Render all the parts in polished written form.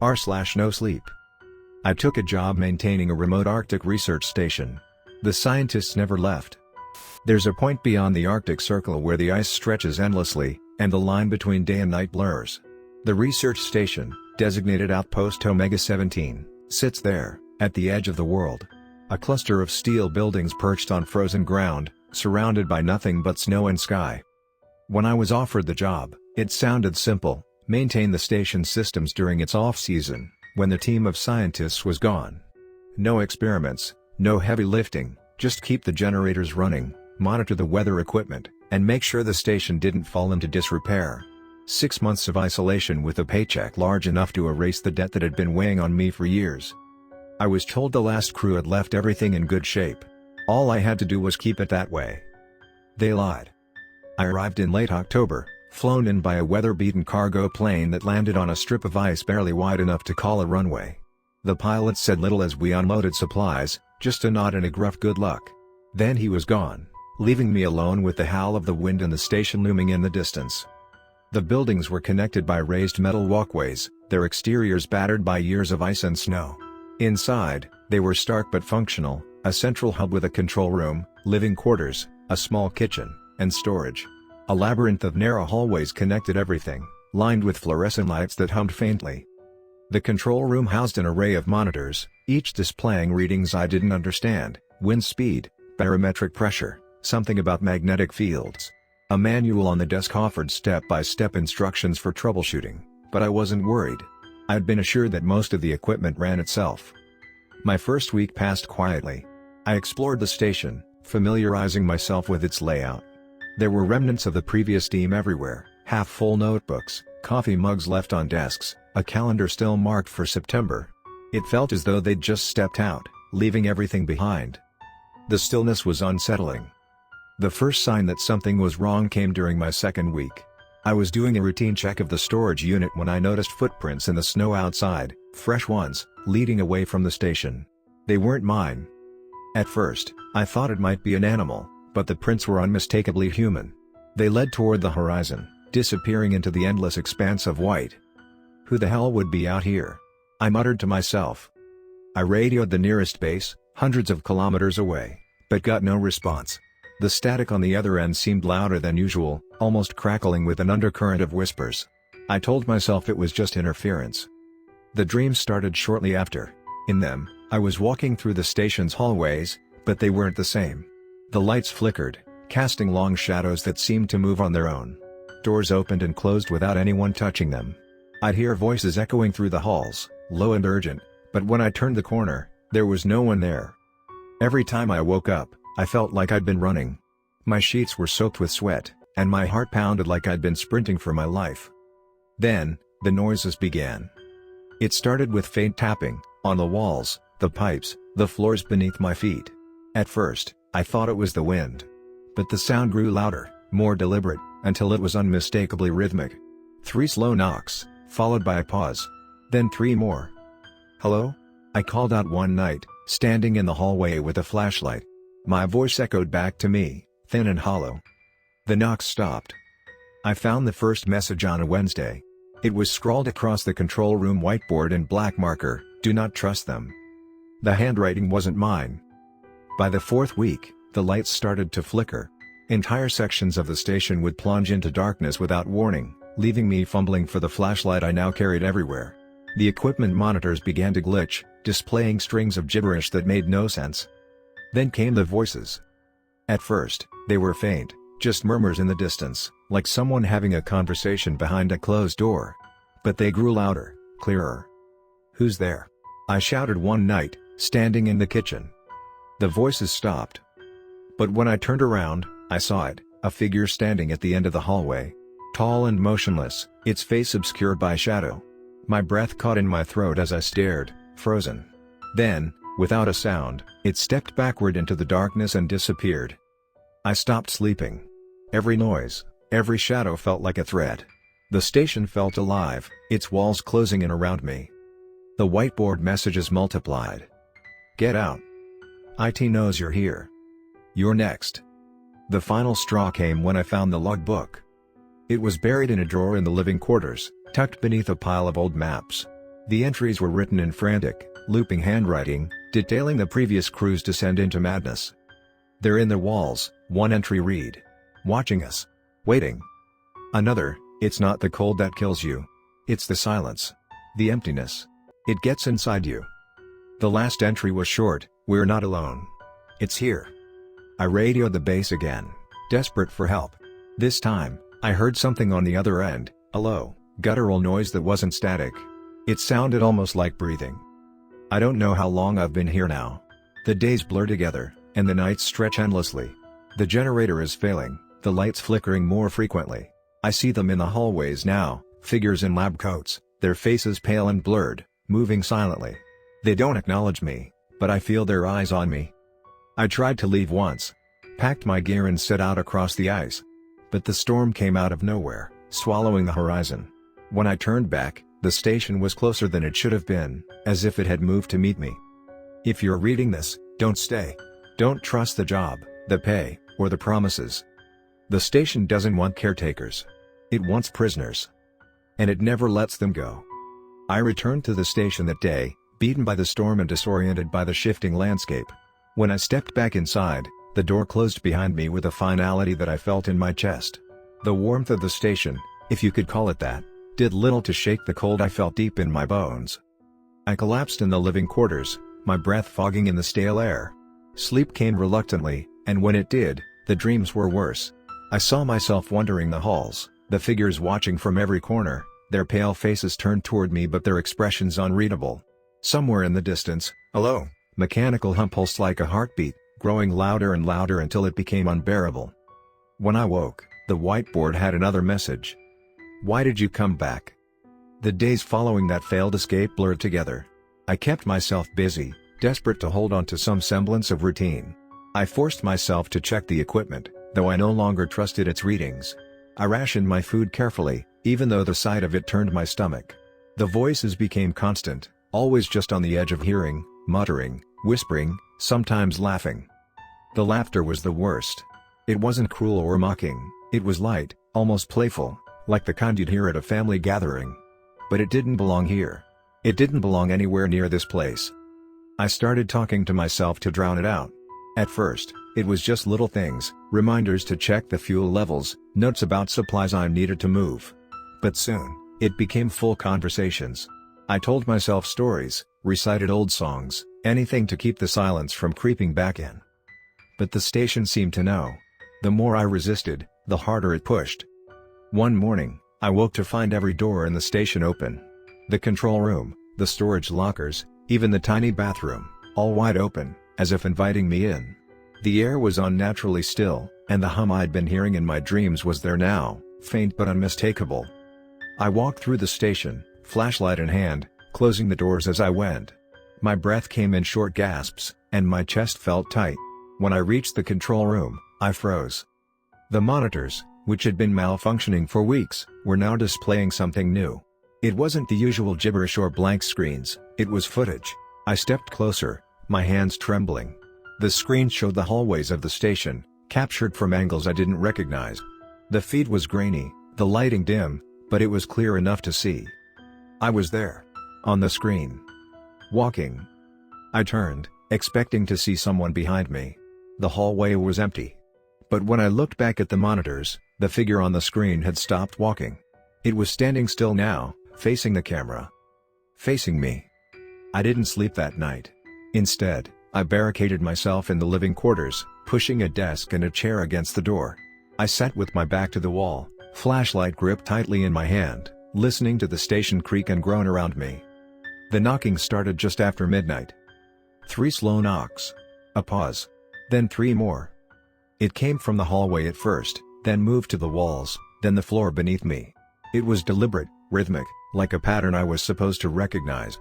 r/NoSleep. I took a job maintaining a remote Arctic research station. The scientists never left. There's a point beyond the Arctic Circle where the ice stretches endlessly, and the line between day and night blurs. The research station, designated Outpost Omega 17, sits there, at the edge of the world. A cluster of steel buildings perched on frozen ground, surrounded by nothing but snow and sky. When I was offered the job, it sounded simple: maintain the station's systems during its off-season, when the team of scientists was gone. No experiments, no heavy lifting, just keep the generators running, monitor the weather equipment, and make sure the station didn't fall into disrepair. 6 months of isolation with a paycheck large enough to erase the debt that had been weighing on me for years. I was told the last crew had left everything in good shape. All I had to do was keep it that way. They lied. I arrived in late October, flown in by a weather-beaten cargo plane that landed on a strip of ice barely wide enough to call a runway. The pilot said little as we unloaded supplies, just a nod and a gruff good luck. Then he was gone, leaving me alone with the howl of the wind and the station looming in the distance. The buildings were connected by raised metal walkways, their exteriors battered by years of ice and snow. Inside, they were stark but functional: a central hub with a control room, living quarters, a small kitchen, and storage. A labyrinth of narrow hallways connected everything, lined with fluorescent lights that hummed faintly. The control room housed an array of monitors, each displaying readings I didn't understand: wind speed, barometric pressure, something about magnetic fields. A manual on the desk offered step-by-step instructions for troubleshooting, but I wasn't worried. I'd been assured that most of the equipment ran itself. My first week passed quietly. I explored the station, familiarizing myself with its layout. There were remnants of the previous team everywhere: half-full notebooks, coffee mugs left on desks, a calendar still marked for September. It felt as though they'd just stepped out, leaving everything behind. The stillness was unsettling. The first sign that something was wrong came during my second week. I was doing a routine check of the storage unit when I noticed footprints in the snow outside, fresh ones, leading away from the station. They weren't mine. At first, I thought it might be an animal, but the prints were unmistakably human. They led toward the horizon, disappearing into the endless expanse of white. Who the hell would be out here? I muttered to myself. I radioed the nearest base, hundreds of kilometers away, but got no response. The static on the other end seemed louder than usual, almost crackling with an undercurrent of whispers. I told myself it was just interference. The dreams started shortly after. In them, I was walking through the station's hallways, but they weren't the same. The lights flickered, casting long shadows that seemed to move on their own. Doors opened and closed without anyone touching them. I'd hear voices echoing through the halls, low and urgent, but when I turned the corner, there was no one there. Every time I woke up, I felt like I'd been running. My sheets were soaked with sweat, and my heart pounded like I'd been sprinting for my life. Then, the noises began. It started with faint tapping, on the walls, the pipes, the floors beneath my feet. At first, I thought it was the wind. But the sound grew louder, more deliberate, until it was unmistakably rhythmic. 3 slow knocks, followed by a pause. Then 3 more. "Hello?" I called out one night, standing in the hallway with a flashlight. My voice echoed back to me, thin and hollow. The knocks stopped. I found the first message on a Wednesday. It was scrawled across the control room whiteboard in black marker: "Do not trust them." The handwriting wasn't mine. By the 4th week, the lights started to flicker. Entire sections of the station would plunge into darkness without warning, leaving me fumbling for the flashlight I now carried everywhere. The equipment monitors began to glitch, displaying strings of gibberish that made no sense. Then came the voices. At first, they were faint, just murmurs in the distance, like someone having a conversation behind a closed door. But they grew louder, clearer. "Who's there?" I shouted one night, standing in the kitchen. The voices stopped. But when I turned around, I saw it, a figure standing at the end of the hallway. Tall and motionless, its face obscured by shadow. My breath caught in my throat as I stared, frozen. Then, without a sound, it stepped backward into the darkness and disappeared. I stopped sleeping. Every noise, every shadow felt like a threat. The station felt alive, its walls closing in around me. The whiteboard messages multiplied. "Get out. IT knows you're here. You're next." The final straw came when I found the logbook. It was buried in a drawer in the living quarters, tucked beneath a pile of old maps. The entries were written in frantic, looping handwriting, detailing the previous crew's descent into madness. They're in the walls. One entry read, "Watching us. Waiting." Another, "It's not the cold that kills you. It's the silence. The emptiness. It gets inside you." The last entry was short, "We're not alone. It's here." I radioed the base again, desperate for help. This time, I heard something on the other end, a low, guttural noise that wasn't static. It sounded almost like breathing. I don't know how long I've been here now. The days blur together, and the nights stretch endlessly. The generator is failing, the lights flickering more frequently. I see them in the hallways now, figures in lab coats, their faces pale and blurred, moving silently. They don't acknowledge me, but I feel their eyes on me. I tried to leave once. Packed my gear and set out across the ice. But the storm came out of nowhere, swallowing the horizon. When I turned back, the station was closer than it should have been, as if it had moved to meet me. If you're reading this, don't stay. Don't trust the job, the pay, or the promises. The station doesn't want caretakers. It wants prisoners. And it never lets them go. I returned to the station that day, beaten by the storm and disoriented by the shifting landscape. When I stepped back inside, the door closed behind me with a finality that I felt in my chest. The warmth of the station, if you could call it that, did little to shake the cold I felt deep in my bones. I collapsed in the living quarters, my breath fogging in the stale air. Sleep came reluctantly, and when it did, the dreams were worse. I saw myself wandering the halls, the figures watching from every corner, their pale faces turned toward me but their expressions unreadable. Somewhere in the distance, a low, mechanical hum pulsed like a heartbeat, growing louder and louder until it became unbearable. When I woke, the whiteboard had another message. "Why did you come back?" The days following that failed escape blurred together. I kept myself busy, desperate to hold on to some semblance of routine. I forced myself to check the equipment, though I no longer trusted its readings. I rationed my food carefully, even though the sight of it turned my stomach. The voices became constant, always just on the edge of hearing, muttering, whispering, sometimes laughing. The laughter was the worst. It wasn't cruel or mocking, it was light, almost playful, like the kind you'd hear at a family gathering. But it didn't belong here. It didn't belong anywhere near this place. I started talking to myself to drown it out. At first, it was just little things, reminders to check the fuel levels, notes about supplies I needed to move. But soon, it became full conversations. I told myself stories, recited old songs, anything to keep the silence from creeping back in. But the station seemed to know. The more I resisted, the harder it pushed. One morning, I woke to find every door in the station open. The control room, the storage lockers, even the tiny bathroom, all wide open, as if inviting me in. The air was unnaturally still, and the hum I'd been hearing in my dreams was there now, faint but unmistakable. I walked through the station, flashlight in hand, closing the doors as I went. My breath came in short gasps, and my chest felt tight. When I reached the control room, I froze. The monitors, which had been malfunctioning for weeks, were now displaying something new. It wasn't the usual gibberish or blank screens, it was footage. I stepped closer, my hands trembling. The screen showed the hallways of the station, captured from angles I didn't recognize. The feed was grainy, the lighting dim, but it was clear enough to see. I was there. On the screen. Walking. I turned, expecting to see someone behind me. The hallway was empty. But when I looked back at the monitors, the figure on the screen had stopped walking. It was standing still now, facing the camera. Facing me. I didn't sleep that night. Instead, I barricaded myself in the living quarters, pushing a desk and a chair against the door. I sat with my back to the wall, flashlight gripped tightly in my hand, listening to the station creak and groan around me. The knocking started just after midnight. 3 slow knocks. A pause. Then 3 more. It came from the hallway at first, then moved to the walls, then the floor beneath me. It was deliberate, rhythmic, like a pattern I was supposed to recognize.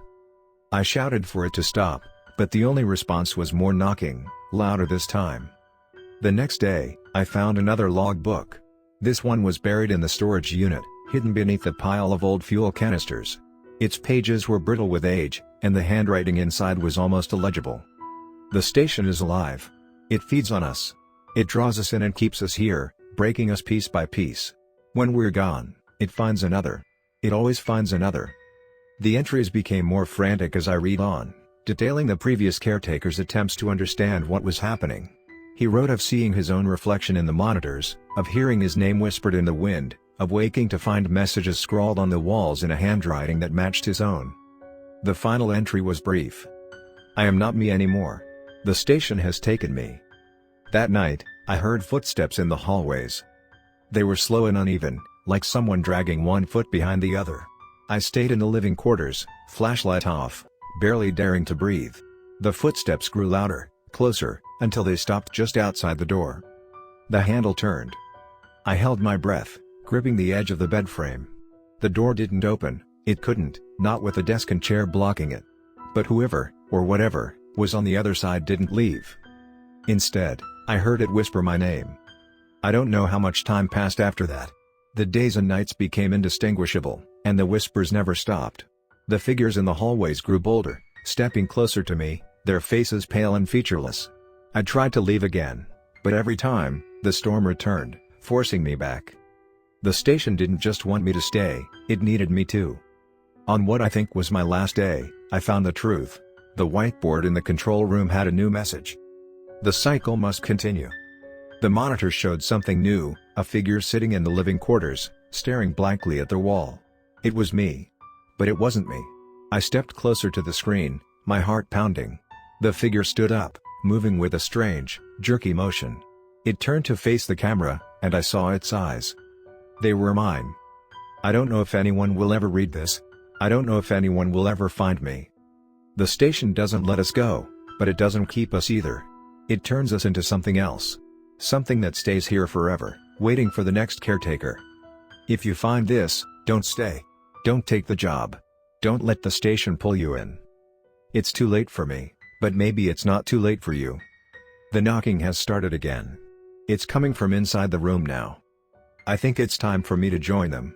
I shouted for it to stop, but the only response was more knocking, louder this time. The next day, I found another logbook. This one was buried in the storage unit, hidden beneath a pile of old fuel canisters. Its pages were brittle with age, and the handwriting inside was almost illegible. The station is alive. It feeds on us. It draws us in and keeps us here, breaking us piece by piece. When we're gone, it finds another. It always finds another. The entries became more frantic as I read on, detailing the previous caretaker's attempts to understand what was happening. He wrote of seeing his own reflection in the monitors, of hearing his name whispered in the wind, of waking to find messages scrawled on the walls in a handwriting that matched his own. The final entry was brief. "I am not me anymore. The station has taken me." That night, I heard footsteps in the hallways. They were slow and uneven, like someone dragging one foot behind the other. I stayed in the living quarters, flashlight off, barely daring to breathe. The footsteps grew louder, closer, until they stopped just outside the door. The handle turned. I held my breath, gripping the edge of the bed frame. The door didn't open, it couldn't, not with the desk and chair blocking it. But whoever, or whatever, was on the other side didn't leave. Instead, I heard it whisper my name. I don't know how much time passed after that. The days and nights became indistinguishable, and the whispers never stopped. The figures in the hallways grew bolder, stepping closer to me, their faces pale and featureless. I tried to leave again, but every time, the storm returned, forcing me back. The station didn't just want me to stay, it needed me too. On what I think was my last day, I found the truth. The whiteboard in the control room had a new message. The cycle must continue. The monitor showed something new, a figure sitting in the living quarters, staring blankly at the wall. It was me. But it wasn't me. I stepped closer to the screen, my heart pounding. The figure stood up, moving with a strange, jerky motion. It turned to face the camera, and I saw its eyes. They were mine. I don't know if anyone will ever read this. I don't know if anyone will ever find me. The station doesn't let us go, but it doesn't keep us either. It turns us into something else. Something that stays here forever, waiting for the next caretaker. If you find this, don't stay. Don't take the job. Don't let the station pull you in. It's too late for me, but maybe it's not too late for you. The knocking has started again. It's coming from inside the room now. I think it's time for me to join them.